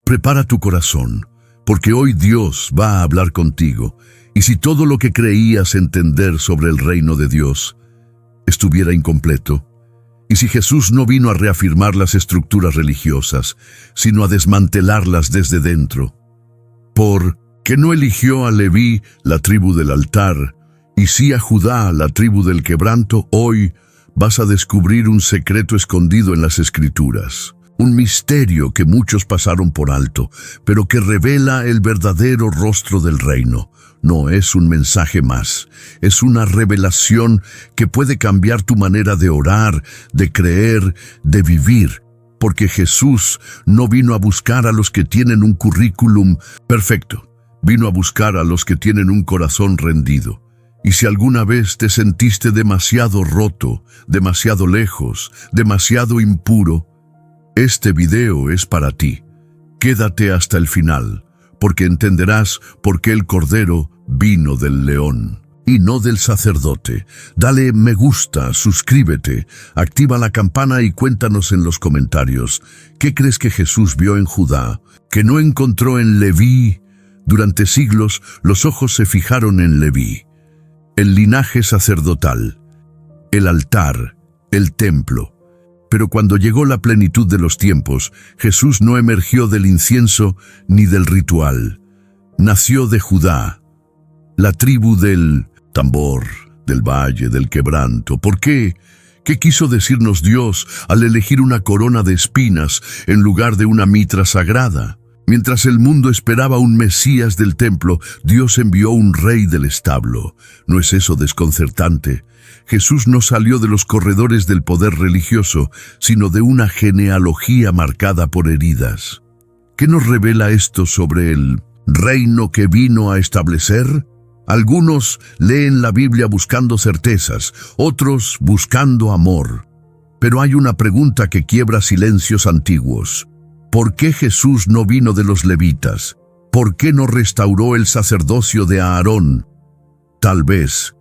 Prepara tu corazón, porque hoy Dios va a hablar contigo, y si todo lo que creías entender sobre el reino de Dios estuviera incompleto, y si Jesús no vino a reafirmar las estructuras religiosas, sino a desmantelarlas desde dentro, porque no eligió a Leví, la tribu del altar, y sí a Judá, la tribu del quebranto, hoy vas a descubrir un secreto escondido en las Escrituras. Un misterio que muchos pasaron por alto, pero que revela el verdadero rostro del reino. No es un mensaje más, es una revelación que puede cambiar tu manera de orar, de creer, de vivir. Porque Jesús no vino a buscar a los que tienen un currículum perfecto, vino a buscar a los que tienen un corazón rendido. Y si alguna vez te sentiste demasiado roto, demasiado lejos, demasiado impuro, este video es para ti. Quédate hasta el final, porque entenderás por qué el Cordero vino del león y no del sacerdote. Dale me gusta, suscríbete, activa la campana y cuéntanos en los comentarios. ¿Qué crees que Jesús vio en Judá, que no encontró en Leví? Durante siglos, los ojos se fijaron en Leví, el linaje sacerdotal, el altar, el templo. Pero cuando llegó la plenitud de los tiempos, Jesús no emergió del incienso ni del ritual. Nació de Judá, la tribu del tambor, del valle, del quebranto. ¿Por qué? ¿Qué quiso decirnos Dios al elegir una corona de espinas en lugar de una mitra sagrada? Mientras el mundo esperaba un Mesías del templo, Dios envió un rey del establo. ¿No es eso desconcertante? Jesús no salió de los corredores del poder religioso, sino de una genealogía marcada por heridas. ¿Qué nos revela esto sobre el reino que vino a establecer? Algunos leen la Biblia buscando certezas, otros buscando amor. Pero hay una pregunta que quiebra silencios antiguos. ¿Por qué Jesús no vino de los levitas? ¿Por qué no restauró el sacerdocio de Aarón? Tal vez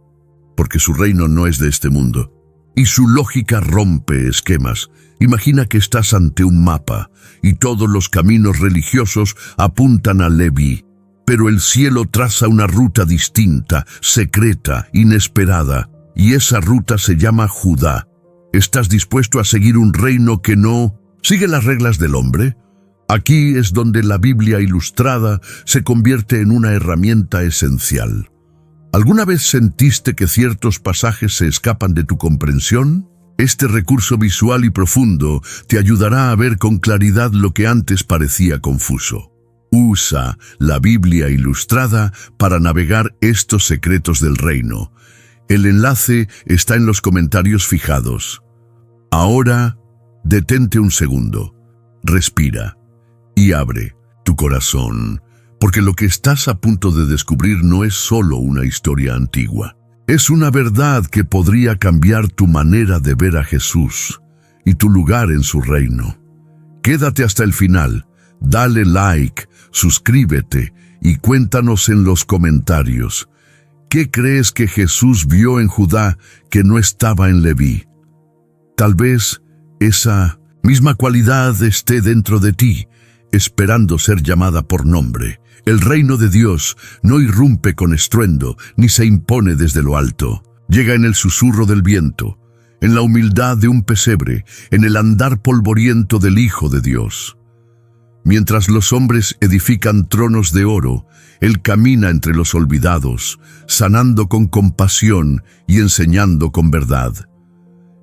porque su reino no es de este mundo, y su lógica rompe esquemas. Imagina que estás ante un mapa, y todos los caminos religiosos apuntan a Leví, pero el cielo traza una ruta distinta, secreta, inesperada, y esa ruta se llama Judá. ¿Estás dispuesto a seguir un reino que no sigue las reglas del hombre? Aquí es donde la Biblia ilustrada se convierte en una herramienta esencial. ¿Alguna vez sentiste que ciertos pasajes se escapan de tu comprensión? Este recurso visual y profundo te ayudará a ver con claridad lo que antes parecía confuso. Usa la Biblia ilustrada para navegar estos secretos del reino. El enlace está en los comentarios fijados. Ahora, detente un segundo, respira y abre tu corazón. Porque lo que estás a punto de descubrir no es solo una historia antigua. Es una verdad que podría cambiar tu manera de ver a Jesús y tu lugar en su reino. Quédate hasta el final, dale like, suscríbete y cuéntanos en los comentarios. ¿Qué crees que Jesús vio en Judá que no estaba en Leví? Tal vez esa misma cualidad esté dentro de ti, esperando ser llamada por nombre. El reino de Dios no irrumpe con estruendo, ni se impone desde lo alto. Llega en el susurro del viento, en la humildad de un pesebre, en el andar polvoriento del Hijo de Dios. Mientras los hombres edifican tronos de oro, Él camina entre los olvidados, sanando con compasión y enseñando con verdad.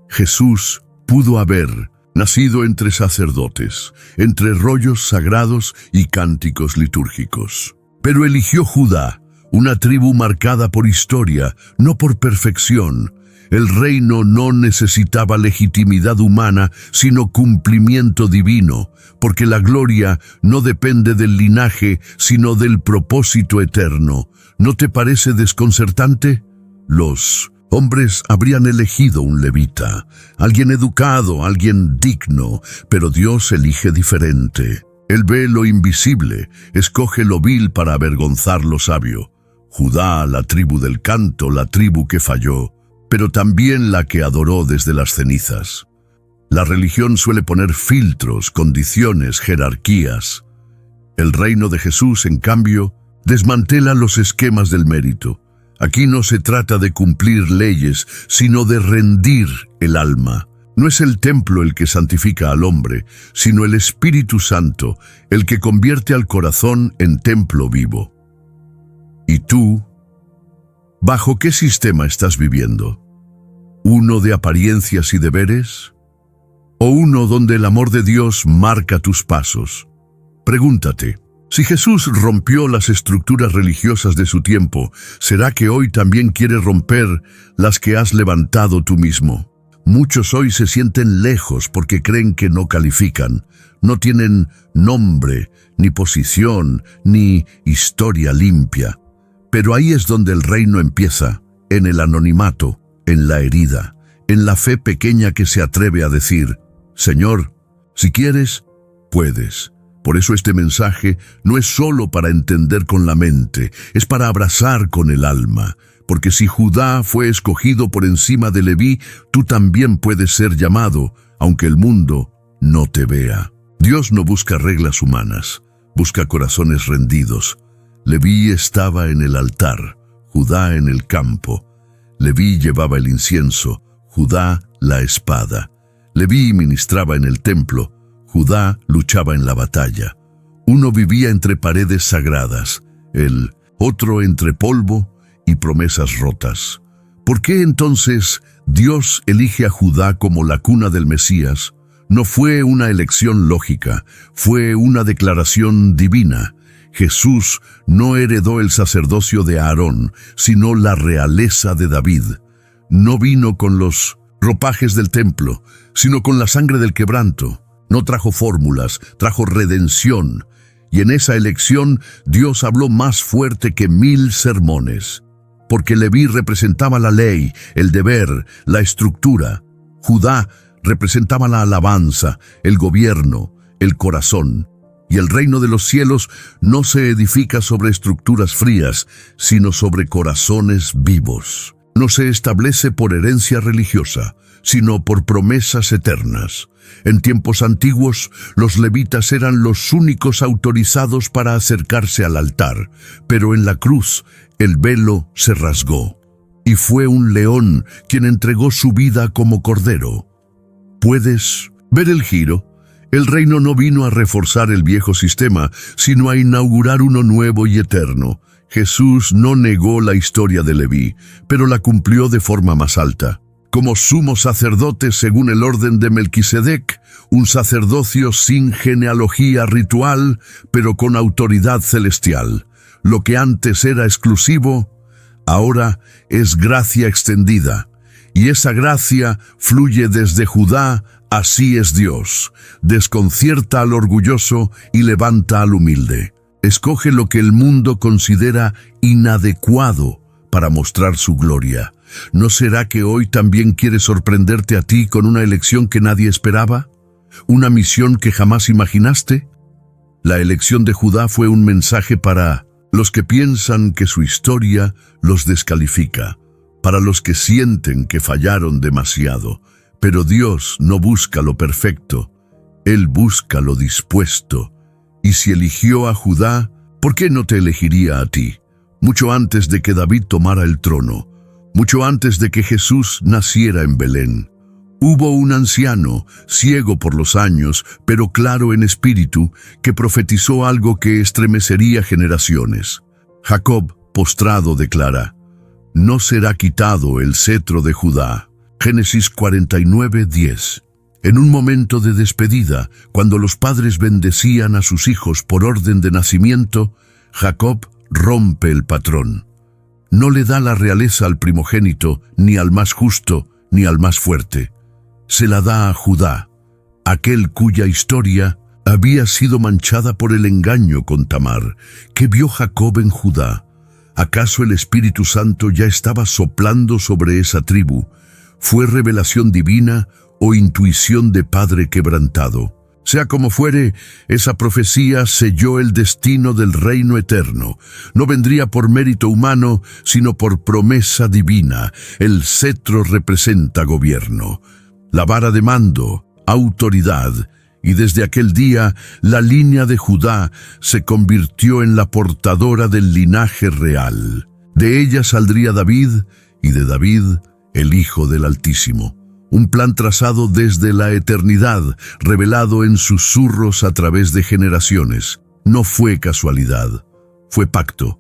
Jesús pudo haber nacido entre sacerdotes, entre rollos sagrados y cánticos litúrgicos. Pero eligió Judá, una tribu marcada por historia, no por perfección. El reino no necesitaba legitimidad humana, sino cumplimiento divino, porque la gloria no depende del linaje, sino del propósito eterno. ¿No te parece desconcertante? Los hombres habrían elegido un levita, alguien educado, alguien digno, pero Dios elige diferente. Él ve lo invisible, escoge lo vil para avergonzar lo sabio. Judá, la tribu del canto, la tribu que falló, pero también la que adoró desde las cenizas. La religión suele poner filtros, condiciones, jerarquías. El reino de Jesús, en cambio, desmantela los esquemas del mérito. Aquí no se trata de cumplir leyes, sino de rendir el alma. No es el templo el que santifica al hombre, sino el Espíritu Santo, el que convierte al corazón en templo vivo. ¿Y tú? ¿Bajo qué sistema estás viviendo? ¿Uno de apariencias y deberes? ¿O uno donde el amor de Dios marca tus pasos? Pregúntate, si Jesús rompió las estructuras religiosas de su tiempo, ¿será que hoy también quiere romper las que has levantado tú mismo? Muchos hoy se sienten lejos porque creen que no califican, no tienen nombre, ni posición, ni historia limpia. Pero ahí es donde el reino empieza, en el anonimato, en la herida, en la fe pequeña que se atreve a decir, Señor, si quieres, puedes. Por eso este mensaje no es solo para entender con la mente, es para abrazar con el alma. Porque si Judá fue escogido por encima de Leví, tú también puedes ser llamado, aunque el mundo no te vea. Dios no busca reglas humanas, busca corazones rendidos. Leví estaba en el altar, Judá en el campo. Leví llevaba el incienso, Judá la espada. Leví ministraba en el templo, Judá luchaba en la batalla. Uno vivía entre paredes sagradas, el otro entre polvo y promesas rotas. ¿Por qué entonces Dios elige a Judá como la cuna del Mesías? No fue una elección lógica, fue una declaración divina. Jesús no heredó el sacerdocio de Aarón, sino la realeza de David. No vino con los ropajes del templo, sino con la sangre del quebranto. No trajo fórmulas, trajo redención. Y en esa elección Dios habló más fuerte que 1000 sermones. Porque Leví representaba la ley, el deber, la estructura. Judá representaba la alabanza, el gobierno, el corazón. Y el reino de los cielos no se edifica sobre estructuras frías, sino sobre corazones vivos. No se establece por herencia religiosa, sino por promesas eternas. En tiempos antiguos, los levitas eran los únicos autorizados para acercarse al altar, pero en la cruz el velo se rasgó, y fue un león quien entregó su vida como cordero. ¿Puedes ver el giro? El reino no vino a reforzar el viejo sistema, sino a inaugurar uno nuevo y eterno. Jesús no negó la historia de Leví, pero la cumplió de forma más alta. Como sumo sacerdote según el orden de Melquisedec, un sacerdocio sin genealogía ritual, pero con autoridad celestial. Lo que antes era exclusivo, ahora es gracia extendida. Y esa gracia fluye desde Judá. Así es Dios, desconcierta al orgulloso y levanta al humilde. Escoge lo que el mundo considera inadecuado para mostrar su gloria. ¿No será que hoy también quiere sorprenderte a ti con una elección que nadie esperaba? ¿Una misión que jamás imaginaste? La elección de Judá fue un mensaje para los que piensan que su historia los descalifica, para los que sienten que fallaron demasiado. Pero Dios no busca lo perfecto, Él busca lo dispuesto. Y si eligió a Judá, ¿por qué no te elegiría a ti? Mucho antes de que David tomara el trono, mucho antes de que Jesús naciera en Belén, hubo un anciano, ciego por los años, pero claro en espíritu, que profetizó algo que estremecería generaciones. Jacob, postrado, declara, «No será quitado el cetro de Judá». Génesis 49:10. En un momento de despedida, cuando los padres bendecían a sus hijos por orden de nacimiento, Jacob rompe el patrón. No le da la realeza al primogénito, ni al más justo, ni al más fuerte. Se la da a Judá, aquel cuya historia había sido manchada por el engaño con Tamar. ¿Qué vio Jacob en Judá? ¿Acaso el Espíritu Santo ya estaba soplando sobre esa tribu? ¿Fue revelación divina o intuición de padre quebrantado? Sea como fuere, esa profecía selló el destino del reino eterno. No vendría por mérito humano, sino por promesa divina. El cetro representa gobierno, la vara de mando, autoridad, y desde aquel día la línea de Judá se convirtió en la portadora del linaje real. De ella saldría David, y de David el Hijo del Altísimo. Un plan trazado desde la eternidad, revelado en susurros a través de generaciones. No fue casualidad, fue pacto.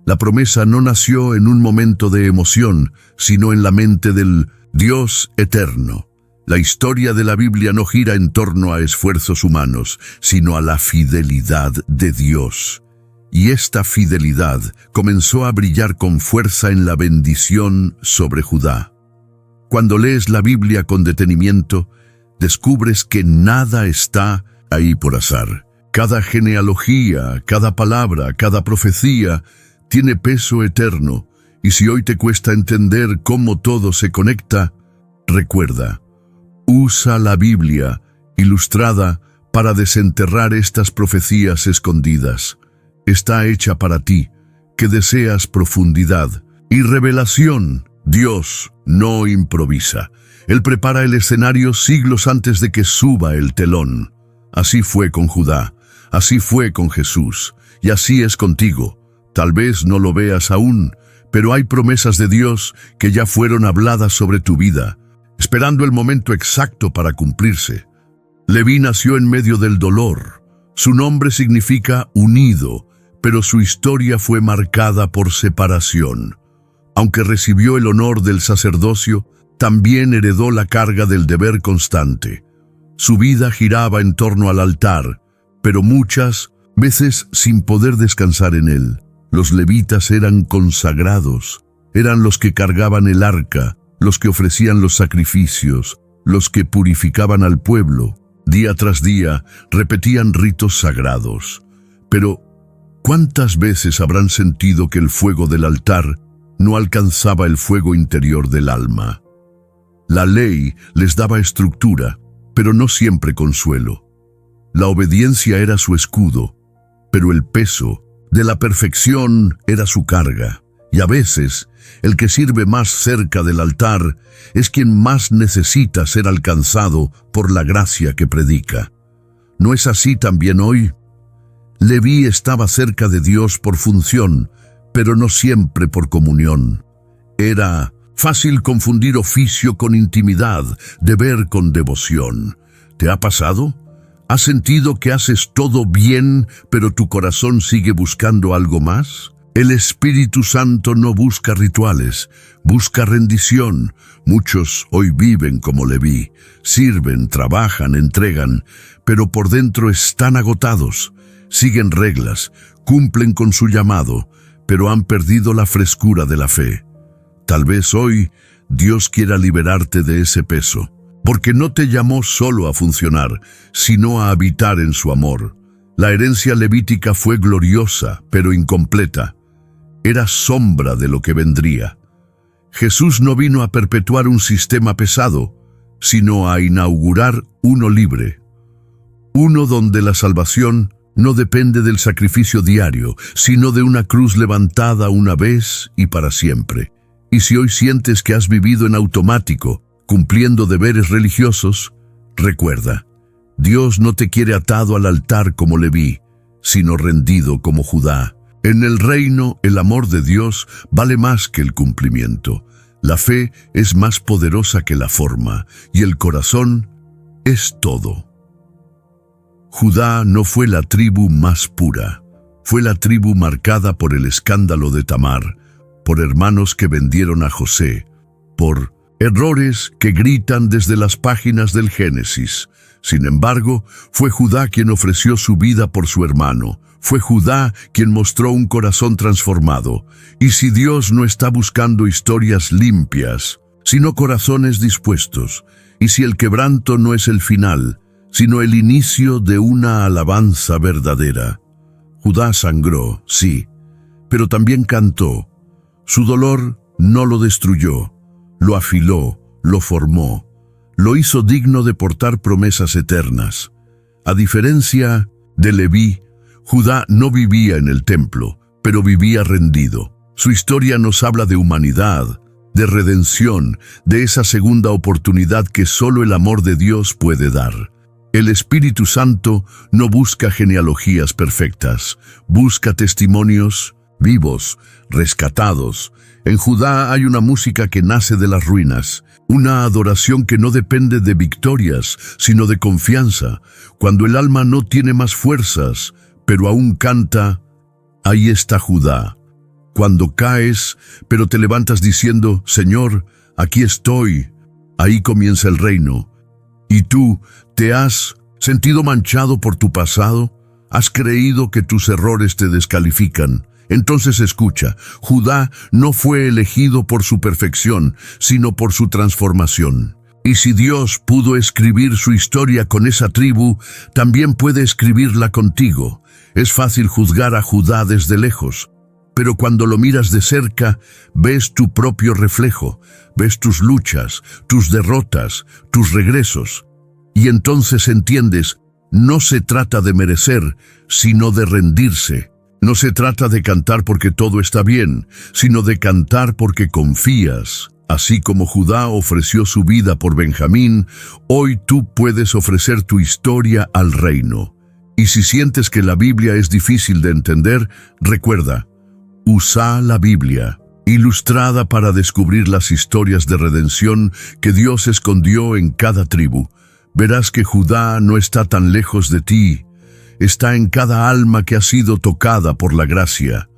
La promesa no nació en un momento de emoción, sino en la mente del Dios eterno. La historia de la Biblia no gira en torno a esfuerzos humanos, sino a la fidelidad de Dios. Y esta fidelidad comenzó a brillar con fuerza en la bendición sobre Judá. Cuando lees la Biblia con detenimiento, descubres que nada está ahí por azar. Cada genealogía, cada palabra, cada profecía tiene peso eterno, y si hoy te cuesta entender cómo todo se conecta, recuerda, usa la Biblia ilustrada para desenterrar estas profecías escondidas. Está hecha para ti, que deseas profundidad y revelación. Dios no improvisa. Él prepara el escenario siglos antes de que suba el telón. Así fue con Judá, así fue con Jesús, y así es contigo. Tal vez no lo veas aún, pero hay promesas de Dios que ya fueron habladas sobre tu vida, esperando el momento exacto para cumplirse. Leví nació en medio del dolor. Su nombre significa unido, pero su historia fue marcada por separación. Aunque recibió el honor del sacerdocio, también heredó la carga del deber constante. Su vida giraba en torno al altar, pero muchas veces sin poder descansar en él. Los levitas eran consagrados, eran los que cargaban el arca, los que ofrecían los sacrificios, los que purificaban al pueblo. Día tras día repetían ritos sagrados. Pero, ¿cuántas veces habrán sentido que el fuego del altar no alcanzaba el fuego interior del alma? La ley les daba estructura, pero no siempre consuelo. La obediencia era su escudo, pero el peso de la perfección era su carga. Y a veces, el que sirve más cerca del altar es quien más necesita ser alcanzado por la gracia que predica. ¿No es así también hoy? Leví estaba cerca de Dios por función, pero no siempre por comunión. Era fácil confundir oficio con intimidad, deber con devoción. ¿Te ha pasado? ¿Has sentido que haces todo bien, pero tu corazón sigue buscando algo más? El Espíritu Santo no busca rituales, busca rendición. Muchos hoy viven como Leví, sirven, trabajan, entregan, pero por dentro están agotados. Siguen reglas, cumplen con su llamado, pero han perdido la frescura de la fe. Tal vez hoy Dios quiera liberarte de ese peso, porque no te llamó solo a funcionar, sino a habitar en su amor. La herencia levítica fue gloriosa, pero incompleta. Era sombra de lo que vendría. Jesús no vino a perpetuar un sistema pesado, sino a inaugurar uno libre. Uno donde la salvación no depende del sacrificio diario, sino de una cruz levantada una vez y para siempre. Y si hoy sientes que has vivido en automático, cumpliendo deberes religiosos, recuerda, Dios no te quiere atado al altar como Leví, sino rendido como Judá. En el reino, el amor de Dios vale más que el cumplimiento. La fe es más poderosa que la forma, y el corazón es todo. Judá no fue la tribu más pura, fue la tribu marcada por el escándalo de Tamar, por hermanos que vendieron a José, por errores que gritan desde las páginas del Génesis. Sin embargo, fue Judá quien ofreció su vida por su hermano. Fue Judá quien mostró un corazón transformado. Y si Dios no está buscando historias limpias, sino corazones dispuestos, y si el quebranto no es el final, sino el inicio de una alabanza verdadera. Judá sangró, sí, pero también cantó. Su dolor no lo destruyó, lo afiló, lo formó, lo hizo digno de portar promesas eternas. A diferencia de Leví, Judá no vivía en el templo, pero vivía rendido. Su historia nos habla de humanidad, de redención, de esa segunda oportunidad que solo el amor de Dios puede dar. El Espíritu Santo no busca genealogías perfectas, busca testimonios vivos, rescatados. En Judá hay una música que nace de las ruinas, una adoración que no depende de victorias, sino de confianza. Cuando el alma no tiene más fuerzas, pero aún canta, ahí está Judá. Cuando caes, pero te levantas diciendo, Señor, aquí estoy, ahí comienza el reino. ¿Y tú te has sentido manchado por tu pasado? ¿Has creído que tus errores te descalifican? Entonces escucha, Judá no fue elegido por su perfección, sino por su transformación. Y si Dios pudo escribir su historia con esa tribu, también puede escribirla contigo. Es fácil juzgar a Judá desde lejos, pero cuando lo miras de cerca, ves tu propio reflejo, ves tus luchas, tus derrotas, tus regresos. Y entonces entiendes, no se trata de merecer, sino de rendirse. No se trata de cantar porque todo está bien, sino de cantar porque confías. Así como Judá ofreció su vida por Benjamín, hoy tú puedes ofrecer tu historia al reino. Y si sientes que la Biblia es difícil de entender, recuerda, usa la Biblia, ilustrada para descubrir las historias de redención que Dios escondió en cada tribu. Verás que Judá no está tan lejos de ti. Está en cada alma que ha sido tocada por la gracia.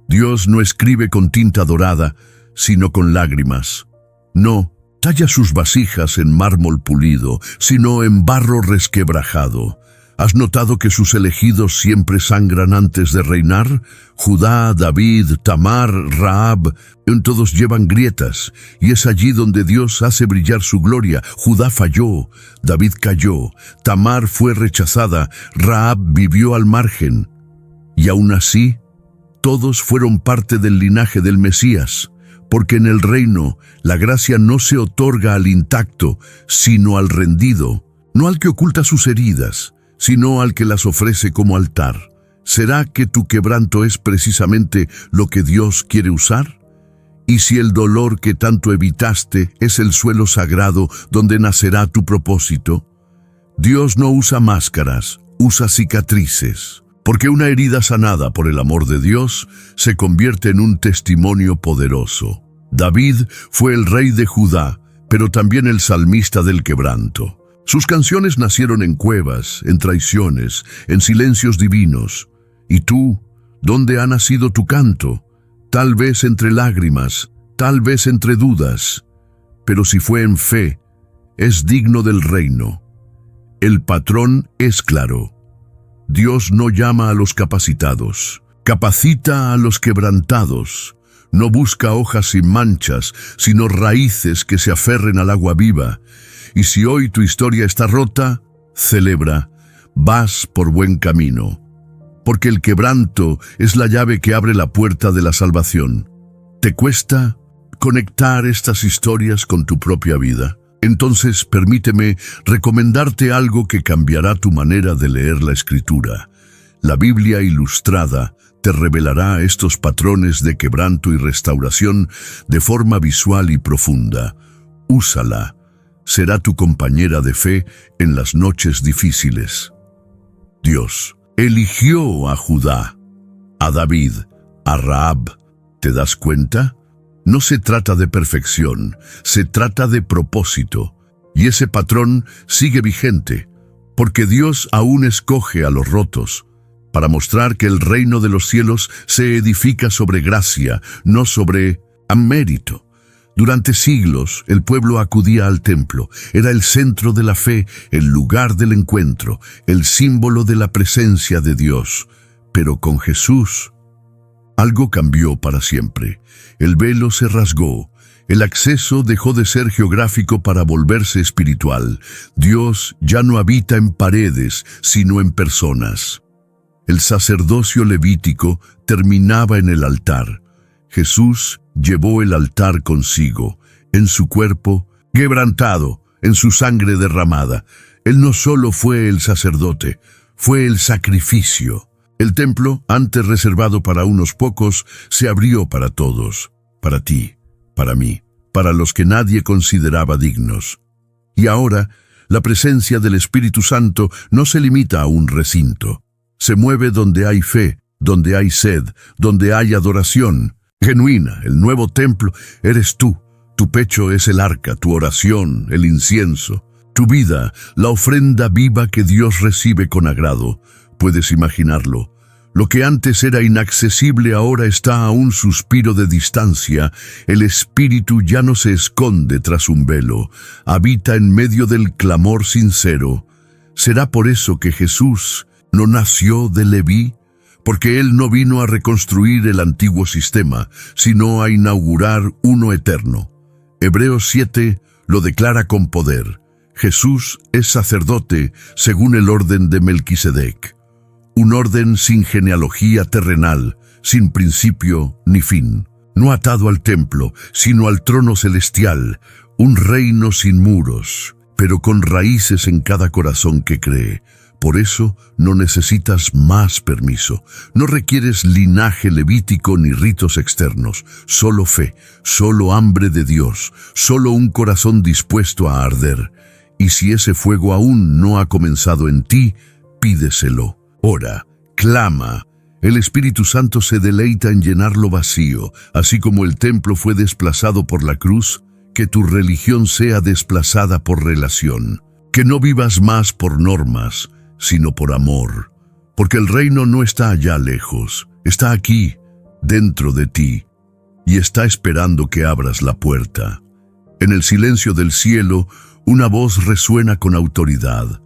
Dios no escribe con tinta dorada, sino con lágrimas. No talla sus vasijas en mármol pulido, sino en barro resquebrajado. ¿Has notado que sus elegidos siempre sangran antes de reinar? Judá, David, Tamar, Rahab, todos llevan grietas, y es allí donde Dios hace brillar su gloria. Judá falló, David cayó, Tamar fue rechazada, Rahab vivió al margen. Y aún así, todos fueron parte del linaje del Mesías, porque en el reino la gracia no se otorga al intacto, sino al rendido, no al que oculta sus heridas, sino al que las ofrece como altar. ¿Será que tu quebranto es precisamente lo que Dios quiere usar? ¿Y si el dolor que tanto evitaste es el suelo sagrado donde nacerá tu propósito? Dios no usa máscaras, usa cicatrices, porque una herida sanada por el amor de Dios se convierte en un testimonio poderoso. David fue el rey de Judá, pero también el salmista del quebranto. Sus canciones nacieron en cuevas, en traiciones, en silencios divinos. ¿Y tú? ¿Dónde ha nacido tu canto? Tal vez entre lágrimas, tal vez entre dudas. Pero si fue en fe, es digno del reino. El patrón es claro. Dios no llama a los capacitados, capacita a los quebrantados. No busca hojas sin manchas, sino raíces que se aferren al agua viva. Y si hoy tu historia está rota, celebra, vas por buen camino. Porque el quebranto es la llave que abre la puerta de la salvación. ¿Te cuesta conectar estas historias con tu propia vida? Entonces permíteme recomendarte algo que cambiará tu manera de leer la Escritura. La Biblia ilustrada te revelará estos patrones de quebranto y restauración de forma visual y profunda. Úsala. Será tu compañera de fe en las noches difíciles. Dios eligió a Judá, a David, a Rahab. ¿Te das cuenta? No se trata de perfección, se trata de propósito. Y ese patrón sigue vigente, porque Dios aún escoge a los rotos, para mostrar que el reino de los cielos se edifica sobre gracia, no sobre mérito. Durante siglos, el pueblo acudía al templo. Era el centro de la fe, el lugar del encuentro, el símbolo de la presencia de Dios. Pero con Jesús, algo cambió para siempre. El velo se rasgó. El acceso dejó de ser geográfico para volverse espiritual. Dios ya no habita en paredes, sino en personas. El sacerdocio levítico terminaba en el altar. Jesús llevó el altar consigo, en su cuerpo quebrantado, en su sangre derramada. Él no solo fue el sacerdote, fue el sacrificio. El templo, antes reservado para unos pocos, se abrió para todos, para ti, para mí, para los que nadie consideraba dignos. Y ahora, La presencia del Espíritu Santo no se limita a un recinto. Se mueve donde hay fe, donde hay sed, donde hay adoración genuina. El nuevo templo eres tú. Tu pecho es el arca, tu oración, el incienso. Tu vida, la ofrenda viva que Dios recibe con agrado. Puedes imaginarlo. Lo que antes era inaccesible ahora está a un suspiro de distancia. El Espíritu ya no se esconde tras un velo. Habita en medio del clamor sincero. ¿Será por eso que Jesús no nació de Leví? Porque Él no vino a reconstruir el antiguo sistema, sino a inaugurar uno eterno. Hebreos 7 lo declara con poder. Jesús es sacerdote según el orden de Melquisedec. Un orden sin genealogía terrenal, sin principio ni fin. No atado al templo, sino al trono celestial. Un reino sin muros, pero con raíces en cada corazón que cree. Por eso no necesitas más permiso. No requieres linaje levítico ni ritos externos. Solo fe, solo hambre de Dios, solo un corazón dispuesto a arder. Y si ese fuego aún no ha comenzado en ti, pídeselo. Ora, clama. El Espíritu Santo se deleita en llenar lo vacío, así como el templo fue desplazado por la cruz, que tu religión sea desplazada por relación. Que no vivas más por normas, sino por amor. Porque el reino no está allá lejos, está aquí, dentro de ti, y está esperando que abras la puerta. En el silencio del cielo, una voz resuena con autoridad.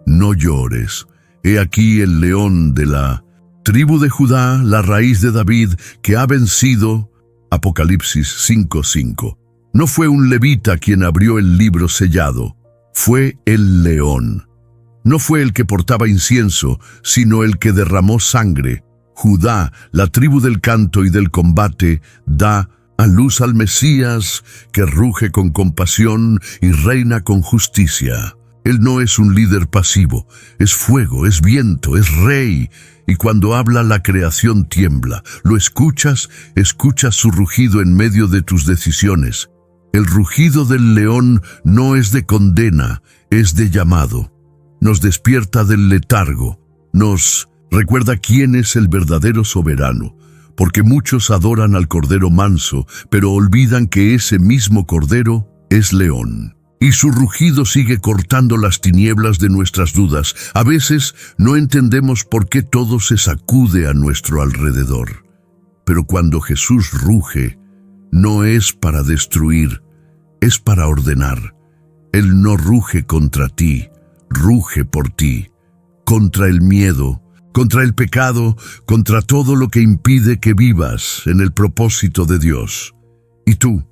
No llores. He aquí el león de la tribu de Judá, la raíz de David, que ha vencido. Apocalipsis 5:5. No fue un levita quien abrió el libro sellado, fue el león. No fue el que portaba incienso, sino el que derramó sangre. Judá, la tribu del canto y del combate, da a luz al Mesías, que ruge con compasión y reina con justicia. Él no es un líder pasivo, es fuego, es viento, es rey. Y cuando habla la creación tiembla. ¿Lo escuchas? Escuchas su rugido en medio de tus decisiones. El rugido del león no es de condena, es de llamado. Nos despierta del letargo, nos recuerda quién es el verdadero soberano, porque muchos adoran al cordero manso, pero olvidan que ese mismo cordero es león. Y su rugido sigue cortando las tinieblas de nuestras dudas. A veces no entendemos por qué todo se sacude a nuestro alrededor. Pero cuando Jesús ruge, no es para destruir, es para ordenar. Él no ruge contra ti, ruge por ti, contra el miedo, contra el pecado, contra todo lo que impide que vivas en el propósito de Dios. ¿Y tú?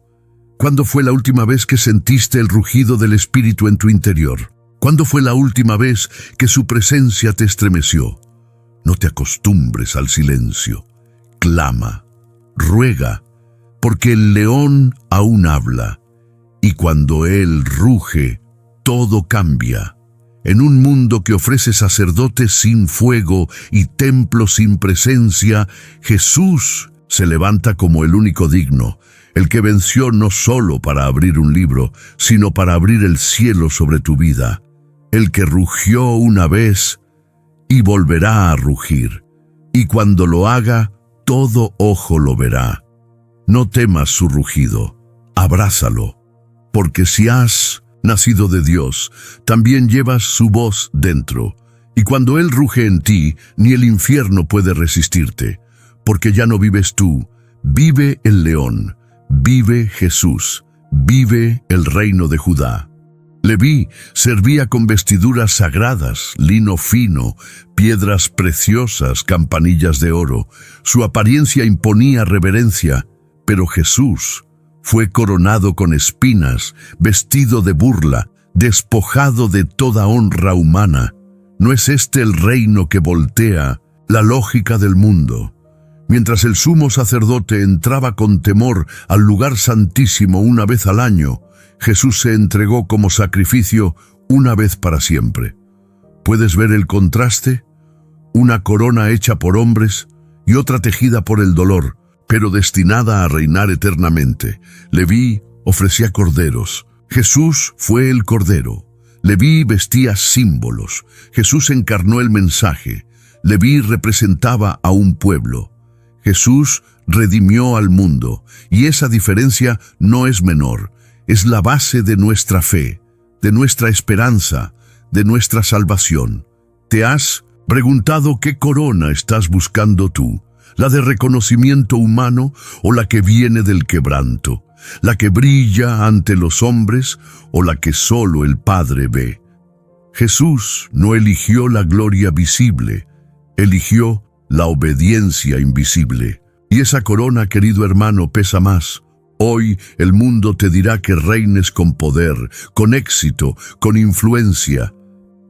¿Cuándo fue la última vez que sentiste el rugido del Espíritu en tu interior? ¿Cuándo fue la última vez que su presencia te estremeció? No te acostumbres al silencio. Clama, ruega, porque el león aún habla, y cuando él ruge, todo cambia. En un mundo que ofrece sacerdotes sin fuego y templos sin presencia, Jesús se levanta como el único digno, el que venció no solo para abrir un libro, sino para abrir el cielo sobre tu vida, el que rugió una vez y volverá a rugir, y cuando lo haga, todo ojo lo verá. No temas su rugido, abrázalo, porque si has nacido de Dios, también llevas su voz dentro, y cuando Él ruge en ti, ni el infierno puede resistirte, porque ya no vives tú, vive el león, vive Jesús, vive el reino de Judá. Leví servía con vestiduras sagradas, lino fino, piedras preciosas, campanillas de oro. Su apariencia imponía reverencia, pero Jesús fue coronado con espinas, vestido de burla, despojado de toda honra humana. ¿No es este el reino que voltea la lógica del mundo? Mientras el sumo sacerdote entraba con temor al lugar santísimo una vez al año, Jesús se entregó como sacrificio una vez para siempre. ¿Puedes ver el contraste? Una corona hecha por hombres y otra tejida por el dolor, pero destinada a reinar eternamente. Leví ofrecía corderos. Jesús fue el cordero. Leví vestía símbolos. Jesús encarnó el mensaje. Leví representaba a un pueblo. Jesús redimió al mundo, y esa diferencia no es menor. Es la base de nuestra fe, de nuestra esperanza, de nuestra salvación. ¿Te has preguntado qué corona estás buscando tú? ¿La de reconocimiento humano o la que viene del quebranto? ¿La que brilla ante los hombres o la que solo el Padre ve? Jesús no eligió la gloria visible, eligió la obediencia invisible. Y esa corona, querido hermano, pesa más. Hoy el mundo te dirá que reines con poder, con éxito, con influencia.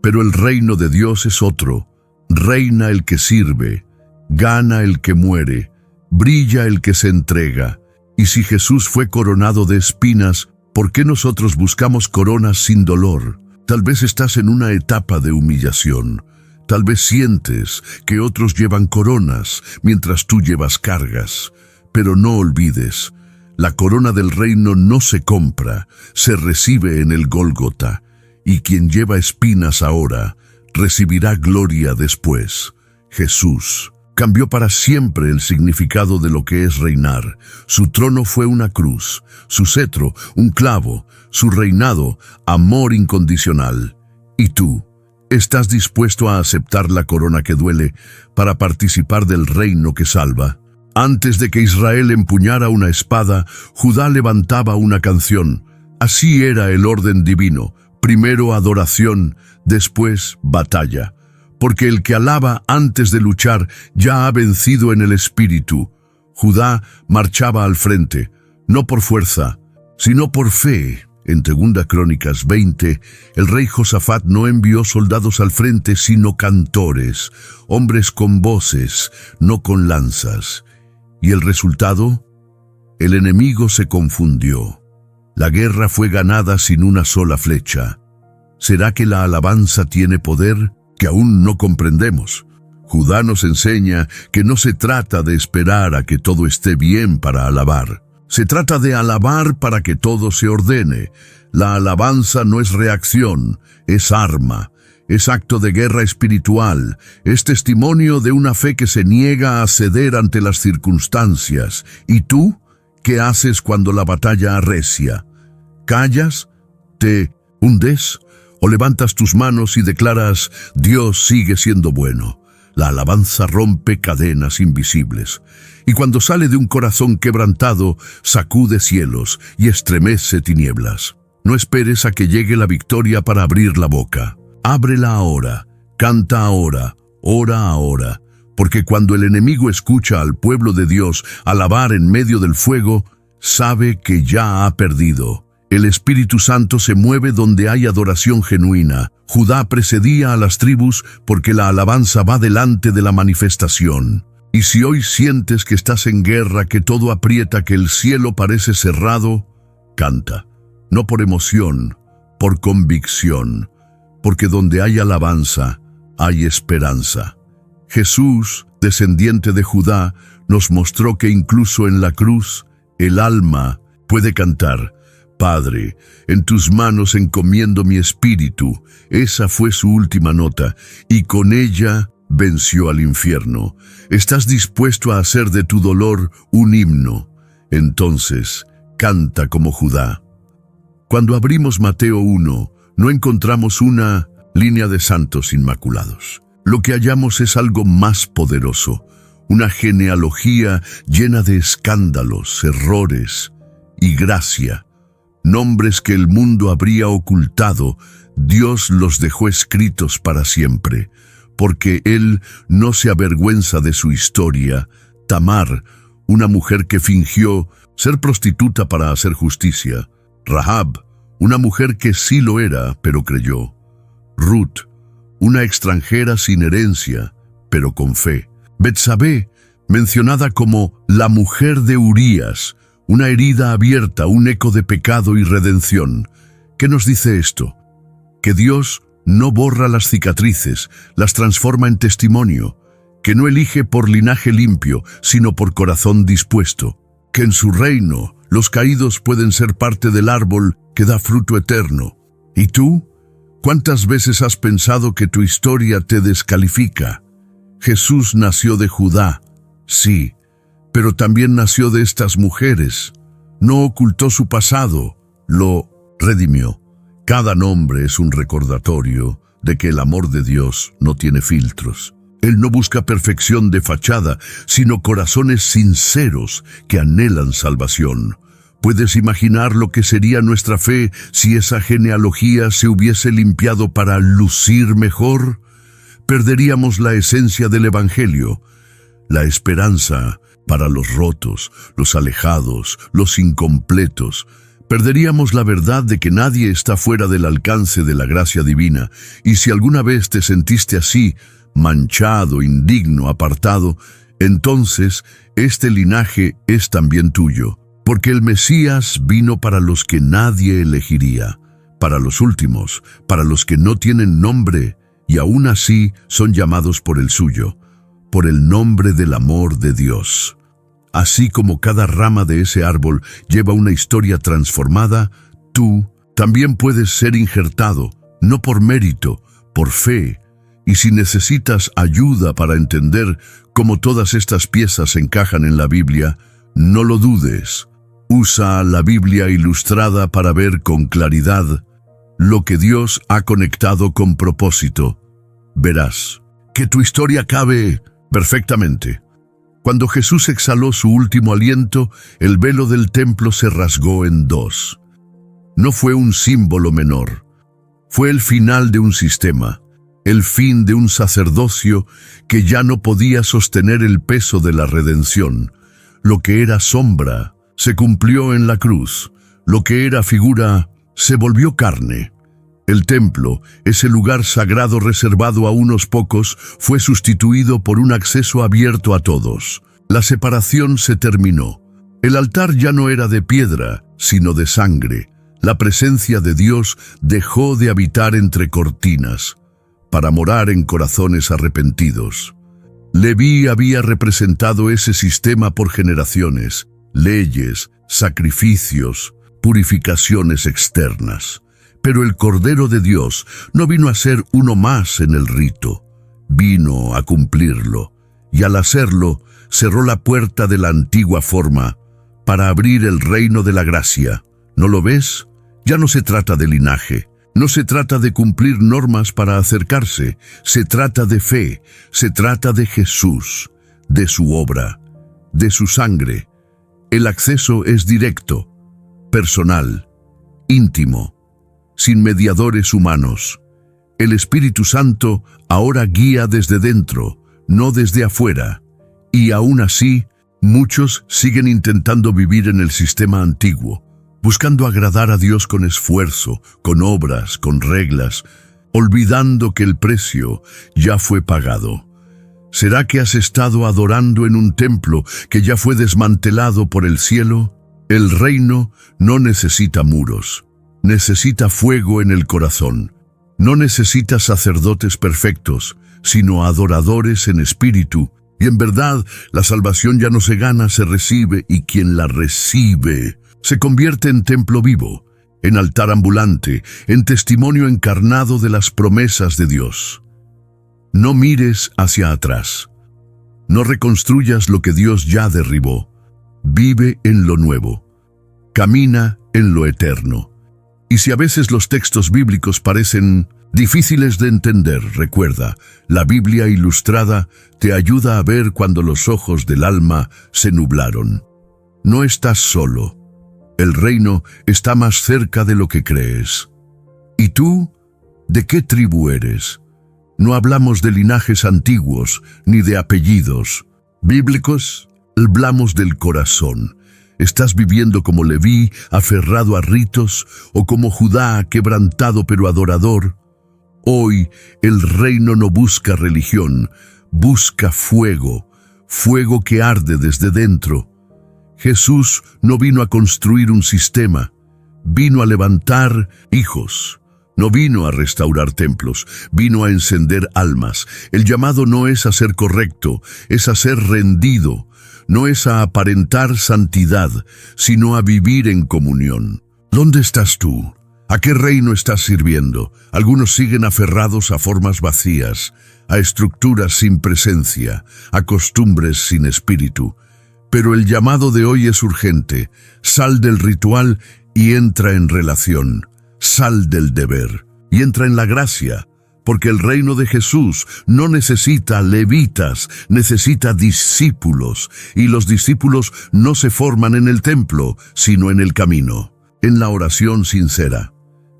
Pero el reino de Dios es otro. Reina el que sirve, gana el que muere, brilla el que se entrega. Y si Jesús fue coronado de espinas, ¿por qué nosotros buscamos coronas sin dolor? Tal vez estás en una etapa de humillación. Tal vez sientes que otros llevan coronas mientras tú llevas cargas. Pero no olvides, la corona del reino no se compra, se recibe en el Gólgota. Y quien lleva espinas ahora, recibirá gloria después. Jesús cambió para siempre el significado de lo que es reinar. Su trono fue una cruz, su cetro un clavo, su reinado amor incondicional. ¿Y tú? ¿Estás dispuesto a aceptar la corona que duele para participar del reino que salva? Antes de que Israel empuñara una espada, Judá levantaba una canción. Así era el orden divino. Primero adoración, después batalla. Porque el que alaba antes de luchar ya ha vencido en el espíritu. Judá marchaba al frente, no por fuerza, sino por fe. En 2 Crónicas 20, el rey Josafat no envió soldados al frente, sino cantores, hombres con voces, no con lanzas. ¿Y el resultado? El enemigo se confundió. La guerra fue ganada sin una sola flecha. ¿Será que la alabanza tiene poder que aún no comprendemos? Judá nos enseña que no se trata de esperar a que todo esté bien para alabar. Se trata de alabar para que todo se ordene. La alabanza no es reacción, es arma, es acto de guerra espiritual, es testimonio de una fe que se niega a ceder ante las circunstancias. ¿Y tú? ¿Qué haces cuando la batalla arrecia? ¿Callas? ¿Te hundes? ¿O levantas tus manos y declaras, Dios sigue siendo bueno? La alabanza rompe cadenas invisibles. Y cuando sale de un corazón quebrantado, sacude cielos y estremece tinieblas. No esperes a que llegue la victoria para abrir la boca. Ábrela ahora, canta ahora, ora ahora. Porque cuando el enemigo escucha al pueblo de Dios alabar en medio del fuego, sabe que ya ha perdido. El Espíritu Santo se mueve donde hay adoración genuina. Judá precedía a las tribus porque la alabanza va delante de la manifestación. Y si hoy sientes que estás en guerra, que todo aprieta, que el cielo parece cerrado, canta. No por emoción, por convicción. Porque donde hay alabanza, hay esperanza. Jesús, descendiente de Judá, nos mostró que incluso en la cruz, el alma puede cantar. Padre, en tus manos encomiendo mi espíritu. Esa fue su última nota, y con ella venció al infierno. ¿Estás dispuesto a hacer de tu dolor un himno? Entonces, canta como Judá. Cuando abrimos Mateo 1, no encontramos una línea de santos inmaculados. Lo que hallamos es algo más poderoso, una genealogía llena de escándalos, errores y gracia. Nombres que el mundo habría ocultado, Dios los dejó escritos para siempre, porque Él no se avergüenza de su historia. Tamar, una mujer que fingió ser prostituta para hacer justicia. Rahab, una mujer que sí lo era, pero creyó. Ruth, una extranjera sin herencia, pero con fe. Betsabé, mencionada como la mujer de Urías, una herida abierta, un eco de pecado y redención. ¿Qué nos dice esto? Que Dios no borra las cicatrices, las transforma en testimonio, que no elige por linaje limpio, sino por corazón dispuesto, que en su reino los caídos pueden ser parte del árbol que da fruto eterno. ¿Y tú? ¿Cuántas veces has pensado que tu historia te descalifica? Jesús nació de Judá, sí, pero también nació de estas mujeres. No ocultó su pasado, lo redimió. Cada nombre es un recordatorio de que el amor de Dios no tiene filtros. Él no busca perfección de fachada, sino corazones sinceros que anhelan salvación. ¿Puedes imaginar lo que sería nuestra fe si esa genealogía se hubiese limpiado para lucir mejor? Perderíamos la esencia del Evangelio, la esperanza para los rotos, los alejados, los incompletos. Perderíamos la verdad de que nadie está fuera del alcance de la gracia divina, y si alguna vez te sentiste así, manchado, indigno, apartado, entonces este linaje es también tuyo, porque el Mesías vino para los que nadie elegiría, para los últimos, para los que no tienen nombre, y aún así son llamados por el suyo, por el nombre del amor de Dios. Así como cada rama de ese árbol lleva una historia transformada, tú también puedes ser injertado, no por mérito, por fe. Y si necesitas ayuda para entender cómo todas estas piezas encajan en la Biblia, no lo dudes. Usa la Biblia ilustrada para ver con claridad lo que Dios ha conectado con propósito. Verás que tu historia cabe perfectamente. Cuando Jesús exhaló su último aliento, el velo del templo se rasgó en dos. No fue un símbolo menor. Fue el final de un sistema, el fin de un sacerdocio que ya no podía sostener el peso de la redención. Lo que era sombra se cumplió en la cruz. Lo que era figura se volvió carne. El templo, ese lugar sagrado reservado a unos pocos, fue sustituido por un acceso abierto a todos. La separación se terminó. El altar ya no era de piedra, sino de sangre. La presencia de Dios dejó de habitar entre cortinas, para morar en corazones arrepentidos. Leví había representado ese sistema por generaciones, leyes, sacrificios, purificaciones externas. Pero el Cordero de Dios no vino a ser uno más en el rito, vino a cumplirlo, y al hacerlo, cerró la puerta de la antigua forma para abrir el reino de la gracia. ¿No lo ves? Ya no se trata de linaje, no se trata de cumplir normas para acercarse, se trata de fe, se trata de Jesús, de su obra, de su sangre. El acceso es directo, personal, íntimo, sin mediadores humanos. El Espíritu Santo ahora guía desde dentro, no desde afuera. Y aún así, muchos siguen intentando vivir en el sistema antiguo, buscando agradar a Dios con esfuerzo, con obras, con reglas, olvidando que el precio ya fue pagado. ¿Será que has estado adorando en un templo que ya fue desmantelado por el cielo? El reino no necesita muros. Necesita fuego en el corazón. No necesita sacerdotes perfectos, sino adoradores en espíritu. Y en verdad, la salvación ya no se gana, se recibe, y quien la recibe se convierte en templo vivo, en altar ambulante, en testimonio encarnado de las promesas de Dios. No mires hacia atrás. No reconstruyas lo que Dios ya derribó. Vive en lo nuevo. Camina en lo eterno. Y si a veces los textos bíblicos parecen difíciles de entender, recuerda, la Biblia ilustrada te ayuda a ver cuando los ojos del alma se nublaron. No estás solo. El reino está más cerca de lo que crees. ¿Y tú? ¿De qué tribu eres? No hablamos de linajes antiguos ni de apellidos bíblicos, hablamos del corazón. ¿Estás viviendo como Leví, aferrado a ritos, o como Judá, quebrantado pero adorador? Hoy el reino no busca religión, busca fuego, fuego que arde desde dentro. Jesús no vino a construir un sistema, vino a levantar hijos. No vino a restaurar templos, vino a encender almas. El llamado no es a ser correcto, es a ser rendido. No es a aparentar santidad, sino a vivir en comunión. ¿Dónde estás tú? ¿A qué reino estás sirviendo? Algunos siguen aferrados a formas vacías, a estructuras sin presencia, a costumbres sin espíritu. Pero el llamado de hoy es urgente. Sal del ritual y entra en relación. Sal del deber y entra en la gracia. Porque el reino de Jesús no necesita levitas, necesita discípulos. Y los discípulos no se forman en el templo, sino en el camino, en la oración sincera,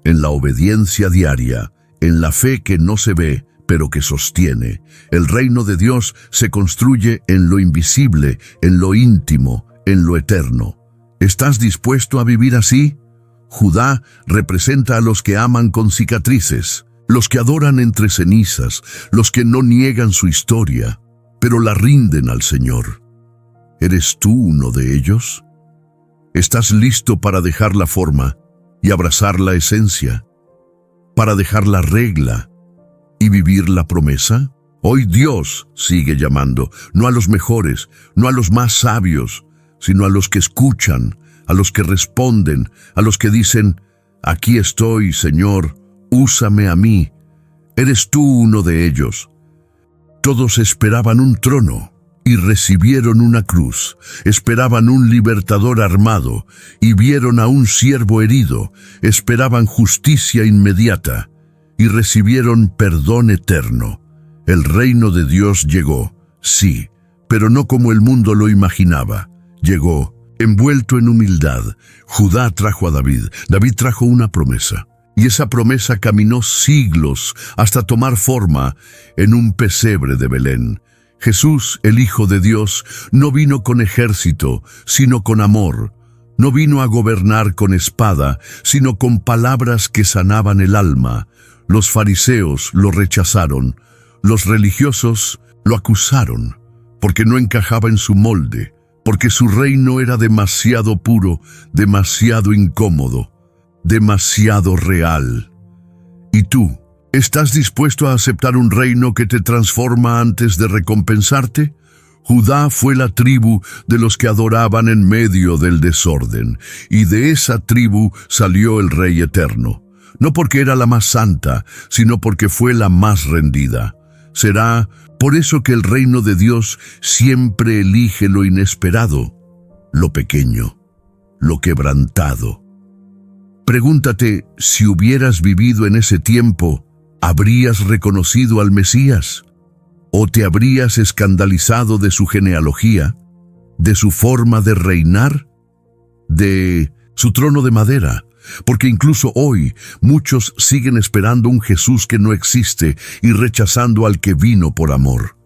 en la obediencia diaria, en la fe que no se ve, pero que sostiene. El reino de Dios se construye en lo invisible, en lo íntimo, en lo eterno. ¿Estás dispuesto a vivir así? Judá representa a los que aman con cicatrices, los que adoran entre cenizas, los que no niegan su historia, pero la rinden al Señor. ¿Eres tú uno de ellos? ¿Estás listo para dejar la forma y abrazar la esencia? ¿Para dejar la regla y vivir la promesa? Hoy Dios sigue llamando, no a los mejores, no a los más sabios, sino a los que escuchan, a los que responden, a los que dicen: aquí estoy, Señor, úsame a mí. ¿Eres tú uno de ellos? Todos esperaban un trono y recibieron una cruz. Esperaban un libertador armado y vieron a un siervo herido. Esperaban justicia inmediata y recibieron perdón eterno. El reino de Dios llegó, sí, pero no como el mundo lo imaginaba. Llegó envuelto en humildad. Judá trajo a David. David trajo una promesa. Y esa promesa caminó siglos hasta tomar forma en un pesebre de Belén. Jesús, el Hijo de Dios, no vino con ejército, sino con amor. No vino a gobernar con espada, sino con palabras que sanaban el alma. Los fariseos lo rechazaron. Los religiosos lo acusaron, porque no encajaba en su molde, porque su reino era demasiado puro, demasiado incómodo, demasiado real. ¿Y tú? ¿Estás dispuesto a aceptar un reino que te transforma antes de recompensarte? Judá fue la tribu de los que adoraban en medio del desorden, y de esa tribu salió el Rey Eterno. No porque era la más santa, sino porque fue la más rendida. Será por eso que el reino de Dios siempre elige lo inesperado, lo pequeño, lo quebrantado. Pregúntate, si hubieras vivido en ese tiempo, ¿habrías reconocido al Mesías? ¿O te habrías escandalizado de su genealogía, de su forma de reinar, de su trono de madera? Porque incluso hoy muchos siguen esperando un Jesús que no existe y rechazando al que vino por amor.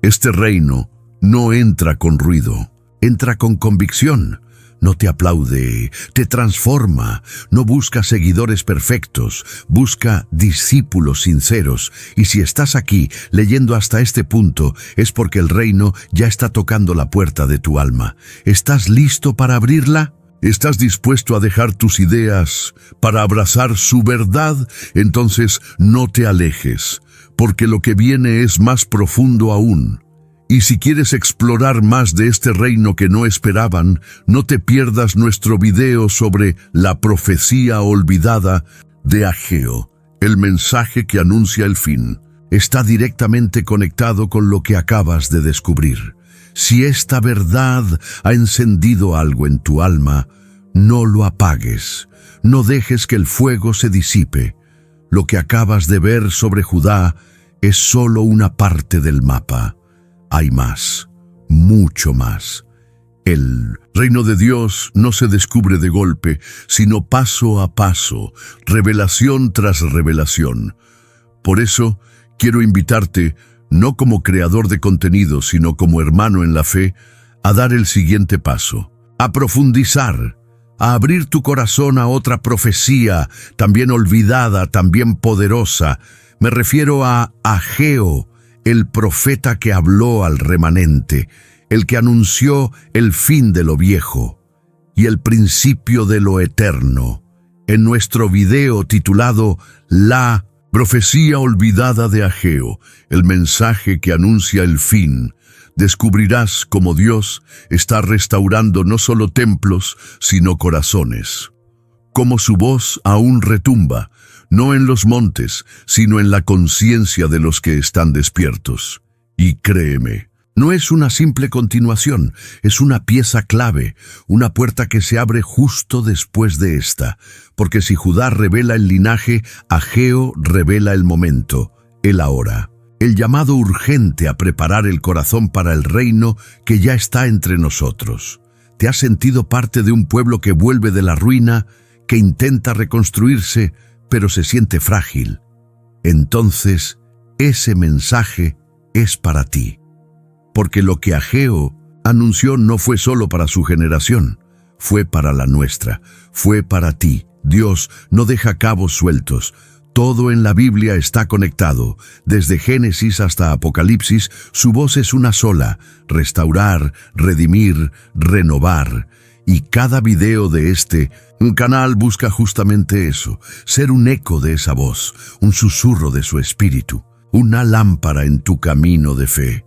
Este reino no entra con ruido, entra con convicción. No te aplaude, te transforma. No busca seguidores perfectos, busca discípulos sinceros. Y si estás aquí leyendo hasta este punto, es porque el reino ya está tocando la puerta de tu alma. ¿Estás listo para abrirla? ¿Estás dispuesto a dejar tus ideas para abrazar su verdad? Entonces no te alejes, porque lo que viene es más profundo aún. Y si quieres explorar más de este reino que no esperaban, no te pierdas nuestro video sobre la profecía olvidada de Ageo, el mensaje que anuncia el fin. Está directamente conectado con lo que acabas de descubrir. Si esta verdad ha encendido algo en tu alma, no lo apagues, no dejes que el fuego se disipe. Lo que acabas de ver sobre Judá es solo una parte del mapa. Hay más, mucho más. El reino de Dios no se descubre de golpe, sino paso a paso, revelación tras revelación. Por eso, quiero invitarte, no como creador de contenido, sino como hermano en la fe, a dar el siguiente paso, a profundizar, a abrir tu corazón a otra profecía, también olvidada, también poderosa. Me refiero a Ageo, el profeta que habló al remanente, el que anunció el fin de lo viejo y el principio de lo eterno. En nuestro video titulado La profecía olvidada de Ageo, el mensaje que anuncia el fin, descubrirás cómo Dios está restaurando no solo templos, sino corazones. como su voz aún retumba, no en los montes, sino en la conciencia de los que están despiertos. Y créeme, no es una simple continuación, es una pieza clave, una puerta que se abre justo después de esta, porque si Judá revela el linaje, Ageo revela el momento, el ahora. El llamado urgente a preparar el corazón para el reino que ya está entre nosotros. ¿Te has sentido parte de un pueblo que vuelve de la ruina, que intenta reconstruirse, pero se siente frágil? Entonces, ese mensaje es para ti. Porque lo que Ageo anunció no fue solo para su generación, fue para la nuestra, fue para ti. Dios no deja cabos sueltos. Todo en la Biblia está conectado. Desde Génesis hasta Apocalipsis, su voz es una sola: restaurar, redimir, renovar. Y cada video de este canal busca justamente eso, ser un eco de esa voz, un susurro de su espíritu, una lámpara en tu camino de fe.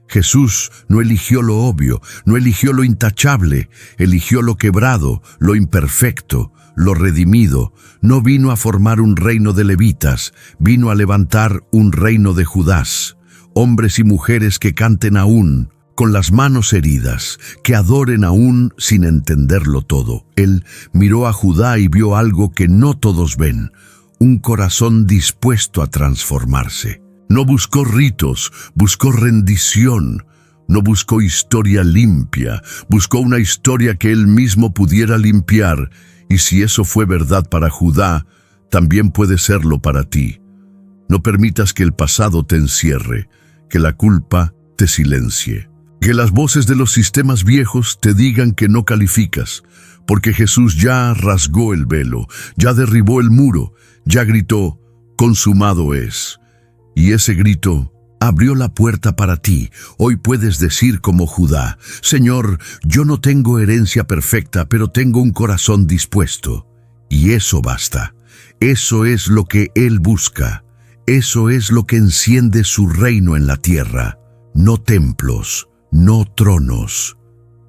Jesús no eligió lo obvio, no eligió lo intachable, eligió lo quebrado, lo imperfecto, lo redimido. No vino a formar un reino de levitas, vino a levantar un reino de Judás. Hombres y mujeres que canten aún, con las manos heridas, que adoren aún sin entenderlo todo. Él miró a Judá y vio algo que no todos ven, un corazón dispuesto a transformarse. No buscó ritos, buscó rendición. No buscó historia limpia, buscó una historia que él mismo pudiera limpiar. Y si eso fue verdad para Judá, también puede serlo para ti. No permitas que el pasado te encierre, que la culpa te silencie, que las voces de los sistemas viejos te digan que no calificas, porque Jesús ya rasgó el velo, ya derribó el muro, ya gritó: consumado es. Y ese grito abrió la puerta para ti. Hoy puedes decir como Judá: Señor, yo no tengo herencia perfecta, pero tengo un corazón dispuesto. Y eso basta. Eso es lo que Él busca. Eso es lo que enciende su reino en la tierra. No templos, no tronos,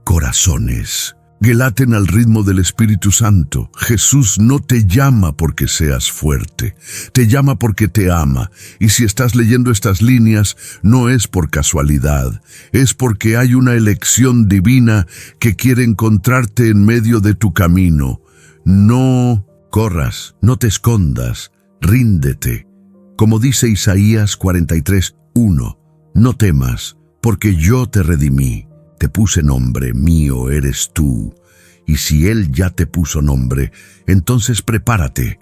corazones. Que laten al ritmo del Espíritu Santo. Jesús no te llama porque seas fuerte, te llama porque te ama. Y si estás leyendo estas líneas, no es por casualidad, es porque hay una elección divina que quiere encontrarte en medio de tu camino. No corras, no te escondas, ríndete. Como dice Isaías 43:1, no temas, porque yo te redimí. Te puse nombre, mío eres tú. Y si Él ya te puso nombre, entonces prepárate,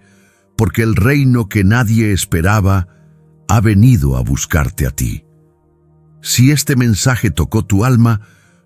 porque el reino que nadie esperaba ha venido a buscarte a ti. Si este mensaje tocó tu alma,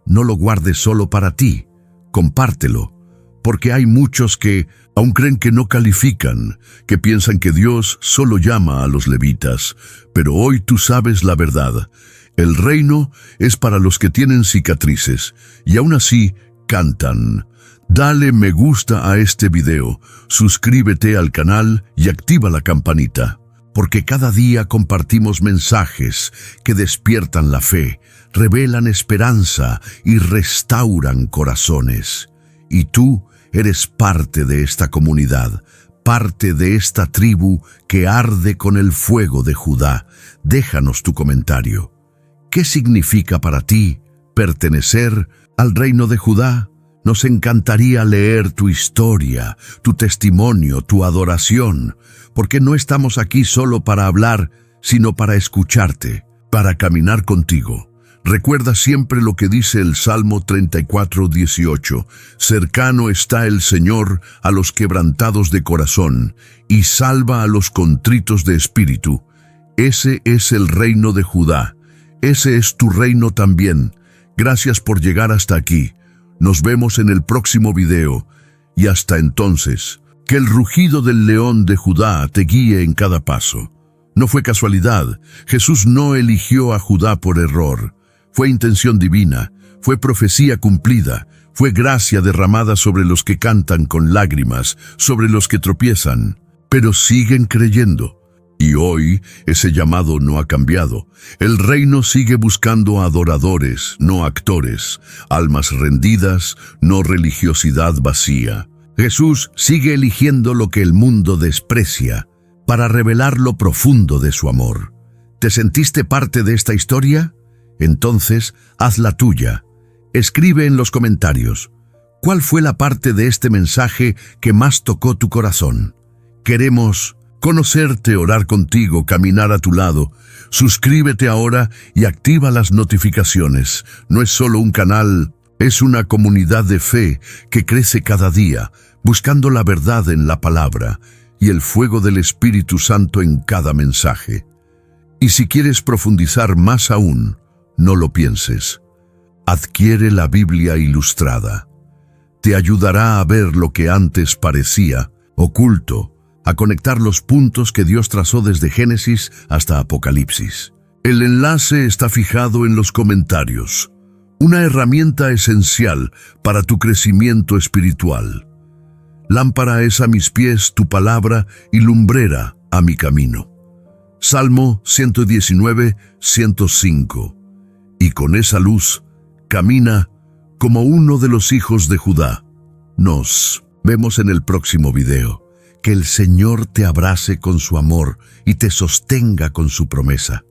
no lo guardes solo para ti, compártelo, porque hay muchos que aún creen que no califican, que piensan que Dios solo llama a los levitas, pero hoy tú sabes la verdad. El reino es para los que tienen cicatrices y aún así cantan. Dale me gusta a este video, suscríbete al canal y activa la campanita, porque cada día compartimos mensajes que despiertan la fe, revelan esperanza y restauran corazones. Y tú eres parte de esta comunidad, parte de esta tribu que arde con el fuego de Judá. Déjanos tu comentario. ¿Qué significa para ti pertenecer al reino de Judá? Nos encantaría leer tu historia, tu testimonio, tu adoración, porque no estamos aquí solo para hablar, sino para escucharte, para caminar contigo. Recuerda siempre lo que dice el Salmo 34:18. Cercano está el Señor a los quebrantados de corazón y salva a los contritos de espíritu. Ese es el reino de Judá. Ese es tu reino también. Gracias por llegar hasta aquí. Nos vemos en el próximo video. Y hasta entonces, que el rugido del león de Judá te guíe en cada paso. No fue casualidad. Jesús no eligió a Judá por error. Fue intención divina. Fue profecía cumplida. Fue gracia derramada sobre los que cantan con lágrimas, sobre los que tropiezan, pero siguen creyendo. Y hoy ese llamado no ha cambiado. El reino sigue buscando adoradores, no actores, almas rendidas, no religiosidad vacía. Jesús sigue eligiendo lo que el mundo desprecia para revelar lo profundo de su amor. ¿Te sentiste parte de esta historia? Entonces, hazla tuya. Escribe en los comentarios, ¿cuál fue la parte de este mensaje que más tocó tu corazón? Queremos conocerte, orar contigo, caminar a tu lado. Suscríbete ahora y activa las notificaciones. No es solo un canal, es una comunidad de fe que crece cada día, buscando la verdad en la palabra y el fuego del Espíritu Santo en cada mensaje. Y si quieres profundizar más aún, no lo pienses. Adquiere la Biblia Ilustrada. Te ayudará a ver lo que antes parecía oculto, a conectar los puntos que Dios trazó desde Génesis hasta Apocalipsis. El enlace está fijado en los comentarios. Una herramienta esencial para tu crecimiento espiritual. Lámpara es a mis pies tu palabra y lumbrera a mi camino. Salmo 119, 105. Y con esa luz, camina como uno de los hijos de Judá. Nos vemos en el próximo video. Que el Señor te abrace con su amor y te sostenga con su promesa.